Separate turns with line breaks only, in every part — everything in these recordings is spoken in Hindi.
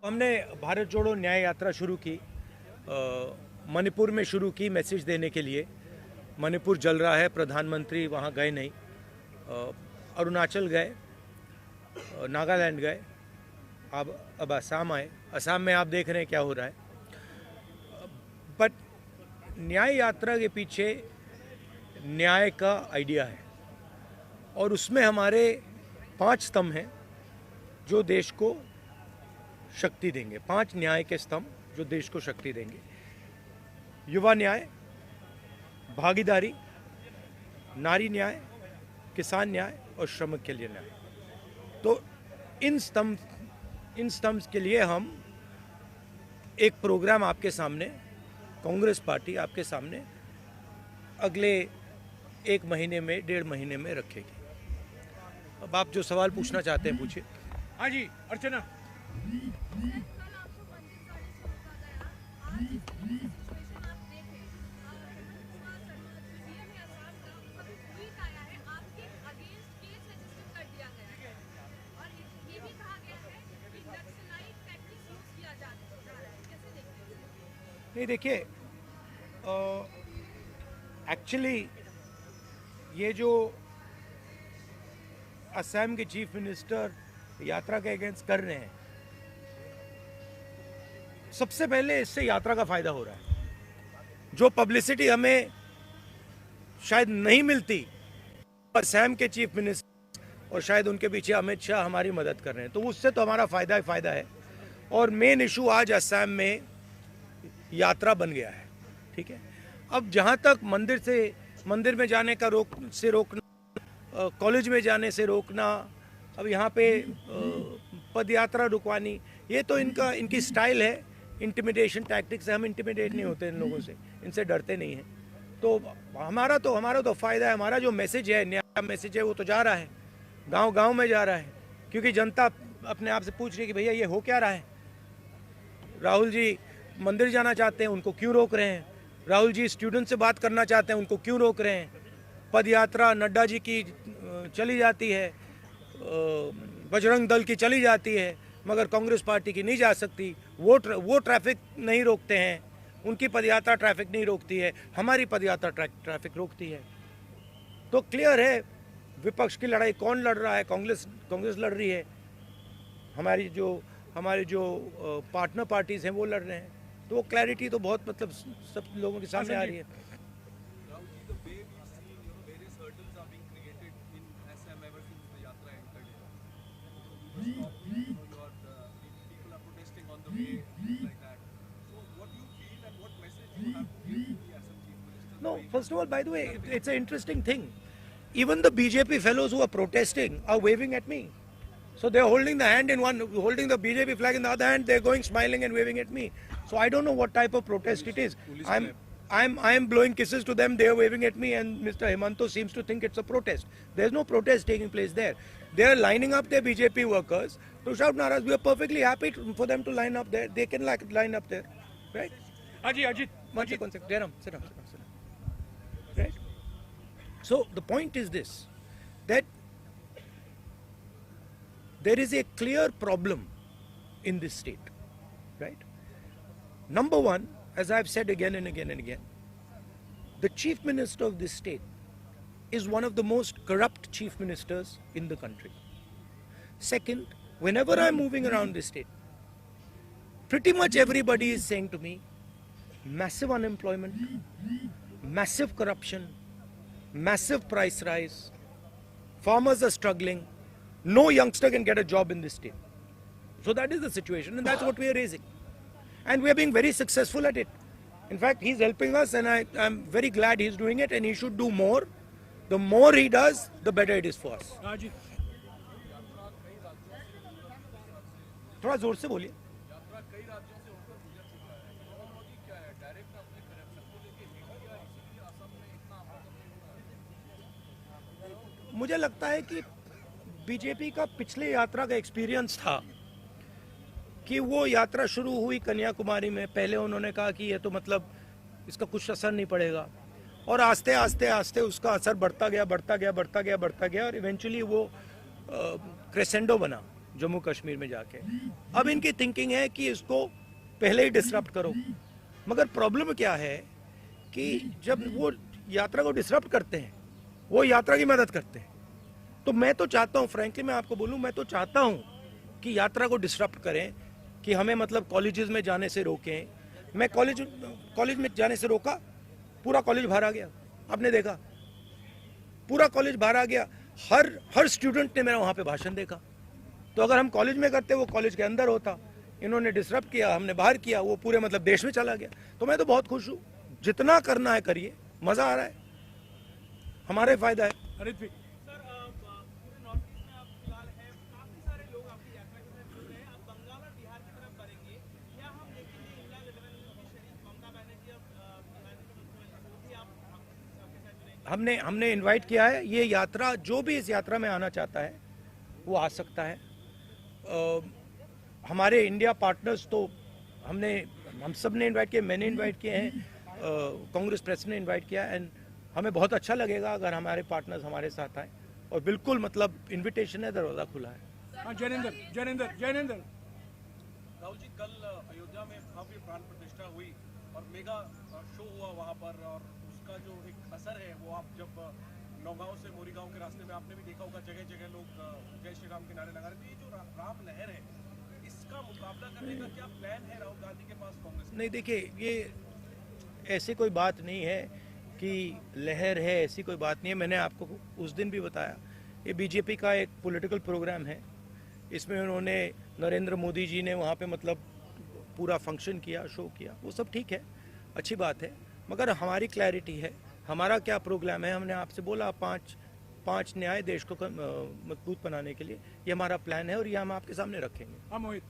हमने भारत जोड़ो न्याय यात्रा शुरू की, मणिपुर में शुरू की मैसेज देने के लिए। मणिपुर जल रहा है, प्रधानमंत्री वहाँ गए नहीं। अरुणाचल गए, नागालैंड गए, अब असम आए। असम में आप देख रहे हैं क्या हो रहा है। बट न्याय यात्रा के पीछे न्याय का आइडिया है और उसमें हमारे 5 स्तंभ हैं जो देश को शक्ति देंगे। 5 न्याय के स्तंभ जो देश को शक्ति देंगे। युवा न्याय, भागीदारी, नारी न्याय, किसान न्याय और श्रमिक के लिए न्याय। तो इन स्तंभ के लिए हम एक प्रोग्राम आपके सामने, कांग्रेस पार्टी आपके सामने अगले 1 महीने में, 1.5 महीने में रखेगी। अब आप जो सवाल पूछना चाहते हैं पूछिए।
हाँ जी, अर्चना।
नहीं, देखिए, एक्चुअली ये जो असम के चीफ मिनिस्टर यात्रा के अगेंस्ट कर रहे हैं, सबसे पहले इससे यात्रा का फायदा हो रहा है। जो पब्लिसिटी हमें शायद नहीं मिलती, असम के चीफ मिनिस्टर और शायद उनके पीछे अमित शाह हमारी मदद कर रहे हैं, तो उससे तो हमारा फायदा ही फायदा है। और मेन इशू आज असम में यात्रा बन गया है, ठीक है। अब जहाँ तक मंदिर में जाने का रोकना, कॉलेज में जाने से रोकना, अब यहाँ पे पद यात्रा रुकवानी, ये तो इनकी स्टाइल है, इंटिमिडेशन टैक्टिक्स है। हम इंटिमिडेट नहीं होते इन लोगों से, इनसे डरते नहीं हैं। तो हमारा तो फायदा है। हमारा जो मैसेज है, नया मैसेज है, वो तो जा रहा है, गांव में जा रहा है, क्योंकि जनता अपने आप से पूछ रही है कि भैया ये हो क्या रहा है। राहुल जी मंदिर जाना चाहते हैं, उनको क्यों रोक रहे हैं। राहुल जी स्टूडेंट से बात करना चाहते हैं, उनको क्यों रोक रहे हैं। पद यात्रा नड्डा जी की चली जाती है, बजरंग दल की चली जाती है, मगर कांग्रेस पार्टी की नहीं जा सकती। वो ट्रैफिक नहीं रोकते हैं, उनकी पदयात्रा ट्रैफिक नहीं रोकती है, हमारी पदयात्रा ट्रैफिक रोकती है। तो क्लियर है विपक्ष की लड़ाई कौन लड़ रहा है। कांग्रेस लड़ रही है, हमारे जो पार्टनर पार्टीज हैं वो लड़ रहे हैं। तो वो क्लैरिटी तो बहुत, मतलब सब लोगों के सामने आ रही है। No, first of all, by the way, it's an interesting thing. Even the BJP fellows who are protesting are waving at me. So they're holding the hand in one, holding the BJP flag in the other hand. They're going smiling and waving at me. So I don't know what type of protest it is. I'm blowing kisses to them. They're waving at me, and Mr. Himanto seems to think it's a protest. There's no protest taking place there. They're lining up their BJP workers to shout naras. We are perfectly happy for them to line up there. They can line up there, right?
Ajit.
One second. Jairam, sit down. Right? So the point is this, that there is a clear problem in this state, right? Number one, as I've said again and again and again, the chief minister of this state is one of the most corrupt chief ministers in the country. Second, whenever I'm moving around this state, pretty much everybody is saying to me, massive unemployment, massive corruption, massive price rise, farmers are struggling, no youngster can get a job in this state. So that is the situation, and that's what we are raising. And we are being very successful at it. In fact, he's helping us, and I'm very glad he's doing it, and he should do more. The more he does, the better it is for us. थोड़ा जोर से बोलिए। मुझे लगता है कि बीजेपी का पिछले यात्रा का एक्सपीरियंस था कि वो यात्रा शुरू हुई कन्याकुमारी में। पहले उन्होंने कहा कि ये तो मतलब इसका कुछ असर नहीं पड़ेगा, और आस्ते आस्ते उसका असर बढ़ता गया और इवेंचुअली वो क्रेसेंडो बना। जम्मू कश्मीर में जाके। अब इनकी थिंकिंग है कि इसको पहले ही डिसरप्ट करो, मगर प्रॉब्लम क्या है कि जब वो यात्रा को डिसरप्ट करते हैं, वो यात्रा की मदद करते हैं। तो मैं तो चाहता हूँ, फ्रैंकली मैं आपको बोलूँ, मैं तो चाहता हूँ कि यात्रा को डिसरप्ट करें, कि हमें मतलब कॉलेजेस में जाने से रोकें। मैं कॉलेज में जाने से रोका, पूरा कॉलेज बाहर आ गया, आपने देखा, पूरा कॉलेज बाहर आ गया। हर स्टूडेंट ने मेरा वहाँ पे भाषण देखा। तो अगर हम कॉलेज में करते, वो कॉलेज के अंदर होता, इन्होंने डिसरप्ट किया, हमने बाहर किया, वो पूरे मतलब देश में चला गया। तो मैं तो बहुत खुश हूँ, जितना करना है करिए, मजा आ रहा है, हमारे फायदा है।
हरित भी
सर पूरे नॉर्थ ईस्ट में आप फिलहाल है, काफी सारे लोग आपकी यात्रा के साथ जुड़ रहे हैं। अब बंगाल और बिहार की तरफ बढ़ेंगे, क्या हम देखेंगे इंडिया 11 की शरीफ ममता बनर्जी और बिहार के मुख्यमंत्री मोदी आप आपके साथ जुड़ेंगे?
हमने इनवाइट किया है। ये यात्रा, जो भी इस यात्रा में आना चाहता है वो आ सकता है। हमारे इंडिया पार्टनर्स तो हम सब ने इनवाइट किए, मैंने इनवाइट किए हैं, कांग्रेस प्रेसिडेंट ने इनवाइट किया। एंड हमें बहुत अच्छा लगेगा अगर हमारे पार्टनर्स हमारे साथ आए, और बिल्कुल मतलब इनविटेशन है, दरवाज़ा खुला है।
हाँ, जैनेंद्र
राहुल जी, कल अयोध्या में भव्य प्राण प्रतिष्ठा हुई और मेगा शो हुआ वहां पर, और उसका जो एक असर है वो आप जब नौगांव से मोरीगांव के रास्ते में आपने भी देखा होगा, जगह जगह लोग जय श्री राम के नारे लगा रहे थे। ये जो राम लहर है, इसका मुकाबला करने का क्या प्लान है राहुल गांधी के पास, कांग्रेस के?
नहीं, देखिए, ये ऐसी कोई बात नहीं है कि लहर है, ऐसी कोई बात नहीं है। मैंने आपको उस दिन भी बताया, ये बीजेपी का एक पॉलिटिकल प्रोग्राम है। इसमें उन्होंने, नरेंद्र मोदी जी ने वहाँ पे मतलब पूरा फंक्शन किया, शो किया, वो सब ठीक है, अच्छी बात है। मगर हमारी क्लैरिटी है, हमारा क्या प्रोग्राम है। हमने आपसे बोला पांच न्याय देश को मजबूत बनाने के लिए, ये हमारा प्लान है और ये हम आपके सामने रखेंगे।
हाँ मोहित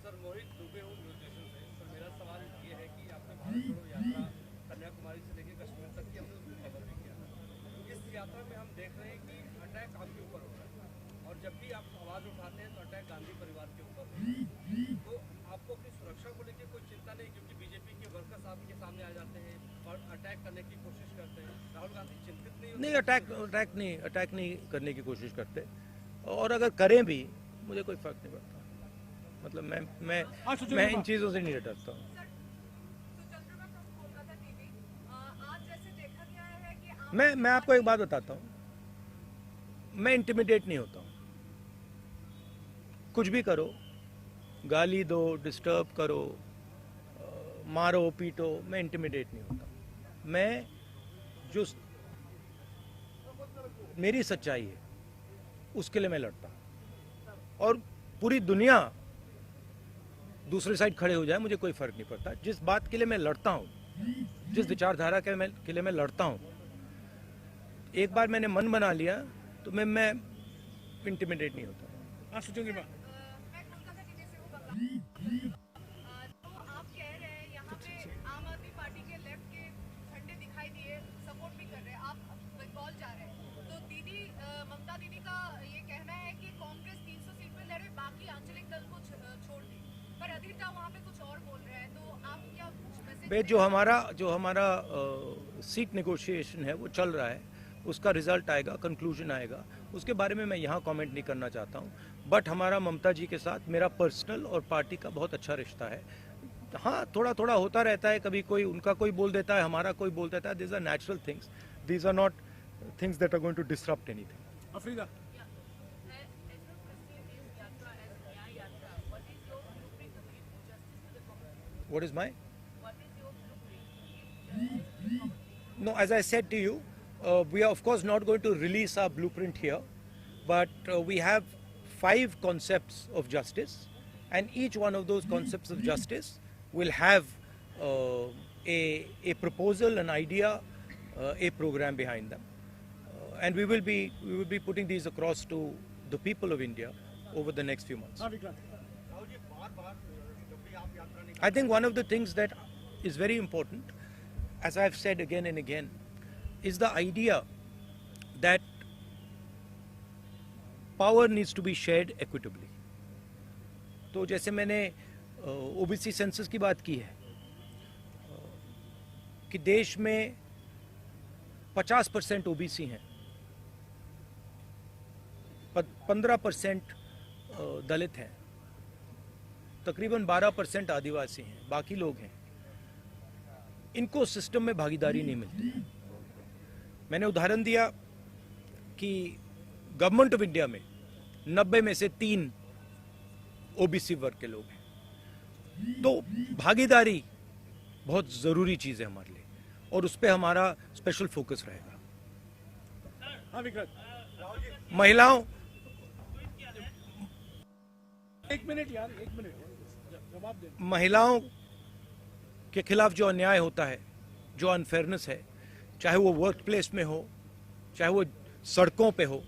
सर, मोहित दुबे हूँ न्यूज नेशन से। सर, मेरा सवाल ये है कि आपने भारत जोड़ो यात्रा कन्याकुमारी से लेकर कश्मीर तक की हमने उसको कवर भी किया। इस यात्रा में हम देख रहे हैं कि अटैक आपके ऊपर हो रहा है, और जब भी आप आवाज उठाते हैं तो अटैक गांधी परिवार के ऊपर होता है। तो आपको अपनी सुरक्षा को लेकर कोई चिंता नहीं, क्योंकि बीजेपी के वर्कर्स आपके सामने आ जाते हैं और अटैक करने की कोशिश करते हैं। राहुल गांधी चिंतित नहीं होते?
नहीं, अटैक नहीं करने की कोशिश करते, और अगर करें भी मुझे कोई फर्क नहीं पड़ता। मतलब
हाँ, सुचल
मैं
बाबा।
इन चीज़ों से नहीं डरता हूँ। मैं आपको एक बात बताता हूँ, मैं इंटिमिडेट नहीं होता हूँ। कुछ भी करो, गाली दो, डिस्टर्ब करो, मारो पीटो, मैं इंटिमिडेट नहीं होता। मैं जो मेरी सच्चाई है उसके लिए मैं लड़ता हूँ, और पूरी दुनिया दूसरी साइड खड़े हो जाए, मुझे कोई फर्क नहीं पड़ता। जिस बात के लिए मैं लड़ता हूँ, जिस विचारधारा के लिए मैं लड़ता हूँ, एक बार मैंने मन बना लिया तो मैं इंटिमिडेट नहीं होता।
हाँ, सुचल बा
मैं कोलकाता जिले से हूँ, बंगाल। तो आप कह रहे हैं यहाँ पे आम आदमी पार्टी के लेफ्ट के झंडे दिखाई दिए, सपोर्ट भी कर रहे हैं, आप बंगाल जा रहे हैं। तो दीदी ममता दीदी का ये कहना है कि कांग्रेस 300 सीट पे लड़े, बाकी आंचलिक दल को छोड़ दी, पर अधिष्ठा वहाँ पे कुछ और बोल रहे हैं। तो आप क्या कुछ मैसेज?
जो हमारा सीट नेगोशिएशन है वो चल रहा है, उसका रिजल्ट आएगा, कंक्लूजन आएगा, उसके बारे में मैं यहाँ कमेंट नहीं करना चाहता हूँ। बट हमारा ममता जी के साथ मेरा पर्सनल और पार्टी का बहुत अच्छा रिश्ता है। हाँ, थोड़ा थोड़ा होता रहता है, कभी कोई उनका कोई बोल देता है, हमारा कोई बोल देता है। These are natural things, these are not things that are going to disrupt anything.
अफरीदा
What is my? No, as I said to you, we are of course not going to release our blueprint here, but we have 5 concepts of justice, and each one of those concepts of justice will have a proposal, an idea, a program behind them, and we will be putting these across to the people of India over the next few months.
हाँ विक्रांत
राहुल जी, बार-बार जब भी आप यात्रा निकालते
I think one of the things that is very important, as I've said again and again, is the idea that power needs to be shared equitably. तो जैसे मैंने ओबीसी सेंसस की बात की है, कि देश में 50% ओबीसी हैं, 15% दलित हैं, तकरीबन 12% आदिवासी हैं, बाकी लोग हैं। इनको सिस्टम में भागीदारी नहीं मिलती। मैंने उदाहरण दिया कि गवर्नमेंट ऑफ इंडिया में 90 में से 3 ओबीसी वर्ग के लोग हैं। तो भागीदारी बहुत ज़रूरी चीज़ है हमारे लिए, और उस पर हमारा स्पेशल फोकस रहेगा।
हाँ विक्रत,
महिलाओं,
1 मिनट यार, 1 मिनट जवाब दे।
महिलाओं के खिलाफ जो अन्याय होता है, जो अनफेयरनेस है, चाहे वो वर्क प्लेस में हो, चाहे वो सड़कों पे हो,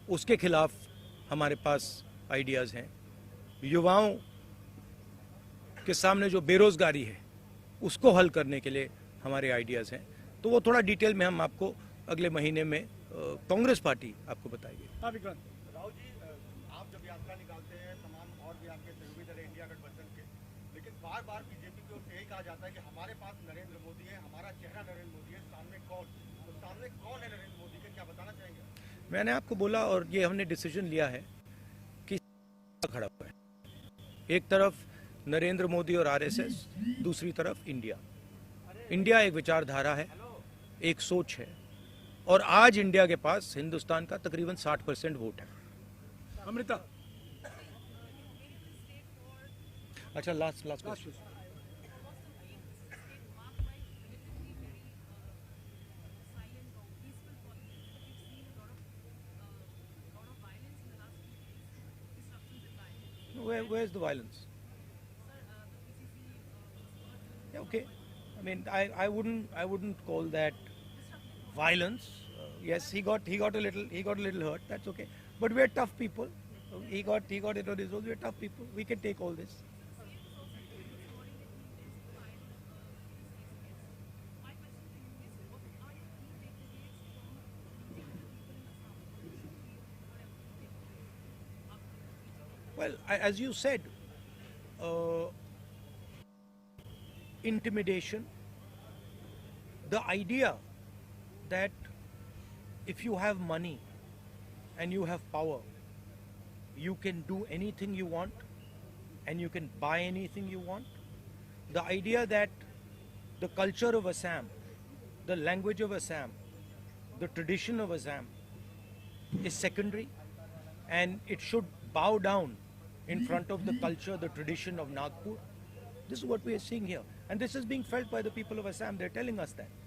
उसके खिलाफ हमारे पास आइडियाज़ हैं। युवाओं के सामने जो बेरोजगारी है, उसको हल करने के लिए हमारे आइडियाज़ हैं। तो वो थोड़ा डिटेल में हम आपको अगले महीने में कांग्रेस पार्टी आपको बताएगी।
हाँ विक्रत,
राहुल जी, आप जब यात्रा निकालते हैं तमाम और भी आपके सहयोगी दल इंडिया गठबंधन के, लेकिन बार बार बीजेपी की ओर से यही कहा जाता है कि हमारे पास नरेंद्र मोदी है, हमारा चेहरा नरेंद्र मोदी है, सामने कौन? तो सामने कौन है नरेंद्र मोदी के, क्या बताना चाहेंगे?
मैंने आपको बोला, और ये हमने डिसीजन लिया है कि खड़ा हुआ है। एक तरफ नरेंद्र मोदी और आरएसएस, दूसरी तरफ इंडिया। इंडिया एक विचारधारा है, एक सोच है, और आज इंडिया के पास हिंदुस्तान का तकरीबन 60% वोट है।
अमृता,
अच्छा, last
last
question.
Question.
Where's the violence? Yeah, okay. I mean, I wouldn't call that violence. Yes, he got a little hurt. That's okay. But we're tough people. He got it on his own. We're tough people. We can take all this. Well, as you said, intimidation, the idea that if you have money and you have power, you can do anything you want and you can buy anything you want. The idea that the culture of Assam, the language of Assam, the tradition of Assam is secondary, and it should bow down in front of the culture, the tradition of Nagpur. This is what we are seeing here. And this is being felt by the people of Assam. They're telling us that.